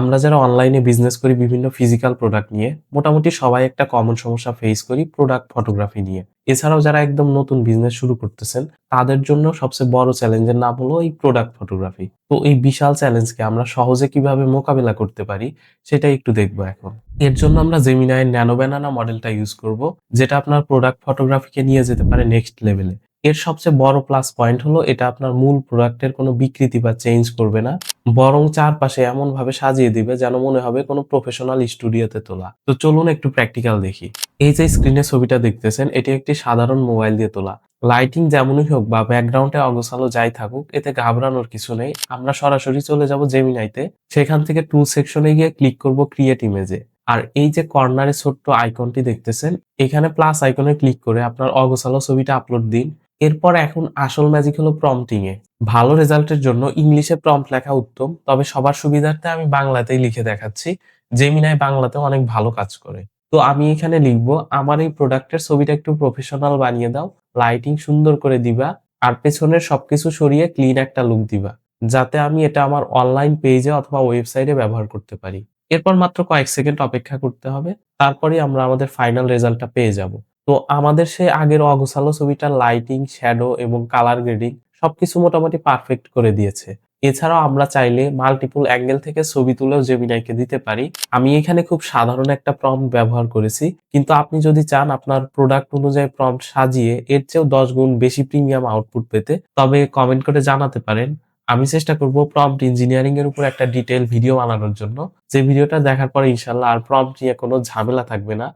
আমরা যারা অনলাইনে বিজনেস করি বিভিন্ন ফিজিক্যাল প্রোডাক্ট নিয়ে, মোটামুটি সবাই একটা কমন সমস্যা ফেস করি প্রোডাক্ট ফটোগ্রাফি নিয়ে। এছাড়াও যারা একদম নতুন বিজনেস শুরু করতেছেন, তাদের জন্য সবচেয়ে বড় চ্যালেঞ্জের নাম হলো এই প্রোডাক্ট ফটোগ্রাফি। তো এই বিশাল চ্যালেঞ্জকে আমরা সহজে কিভাবে মোকাবিলা করতে পারি, সেটাই একটু দেখবো এখন। এর জন্য আমরা জেমিনাই ন্যানো ব্যানানা মডেলটা ইউজ করব, যেটা আপনার প্রোডাক্ট ফটোগ্রাফিকে নিয়ে যেতে পারে নেক্সট লেভেলে। এর সবচেয়ে বড় প্লাস পয়েন্ট হলো এটা আপনার মূল প্রোডাক্টের কোনো বিকৃতি বা চেঞ্জ করবে না, বরং চারপাশে এমনভাবে সাজিয়ে দিবে যেন মনে হবে কোনো প্রফেশনাল স্টুডিওতে তোলা। তো চলুন একটু প্র্যাকটিক্যাল দেখি। এই যে স্ক্রিনে ছবিটা দেখতেছেন, এটি একটি সাধারণ মোবাইল দিয়ে তোলা। লাইটিং যেমনই হোক বা ব্যাকগ্রাউন্ডে অগোছালো যাই থাকুক, এতে ঘাবড়ানোর কিছু নেই। আমরা সরাসরি চলে যাব জেমিনাইতে। সেখান থেকে টুল সেকশনে গিয়ে ক্লিক করব ক্রিয়েট ইমেজে। আর এই যে কর্নারে ছোট্ট আইকনটি দেখতেছেন, এখানে প্লাস আইকনে ক্লিক করে আপনার অগোছালো ছবিটা আপলোড দিন। এরপর এখন আসল ম্যাজিক হলো প্রম্পটিং এ। ভালো রেজাল্টের জন্য ইংলিশে প্রম্পট লেখা উত্তম, তবে সবার সুবিধার্থে আমি বাংলাতেই লিখে দেখাচ্ছি। জেমিনাই বাংলাতেও অনেক ভালো কাজ করে। তো আমি এখানে লিখবো, আমার এই প্রোডাক্টের ছবিটা একটু প্রফেশনাল বানিয়ে দাও, লাইটিং সুন্দর করে দিবা, আর পেছনের সবকিছু সরিয়ে ক্লিন একটা লুক দিবা, যাতে আমি এটা আমার অনলাইন পেজে অথবা ওয়েবসাইটে ব্যবহার করতে পারি। এরপর মাত্র কয়েক সেকেন্ড অপেক্ষা করতে হবে, তারপরেই আমরা আমাদের ফাইনাল রেজাল্টটা পেয়ে যাব। তো আমাদের সেই আগের অগোছালো ছবিটার লাইটিং, শ্যাডো এবং কালার গ্রেডিং সবকিছু মোটামুটি পারফেক্ট করে দিয়েছে। এছাড়াও আমরা চাইলে মাল্টিপল অ্যাঙ্গেল থেকে ছবি তুলেও জেমিনাইকে দিতে পারি। আমি এখানে খুব সাধারণ একটা প্রম্পট ব্যবহার করেছি, কিন্তু আপনি যদি চান আপনার প্রোডাক্ট অনুযায়ী প্রম্পট সাজিয়ে এর চেয়েও 10 গুণ বেশি প্রিমিয়াম আউটপুট পেতে, তবে কমেন্ট করে জানাতে পারেন। আমি চেষ্টা করব প্রম্পট ইঞ্জিনিয়ারিং এর উপর একটা ডিটেইল ভিডিও বানানোর জন্য, যে ভিডিওটা দেখার পরে ইনশাআল্লাহ আর প্রম্পট নিয়ে কোনো ঝামেলা থাকবে না।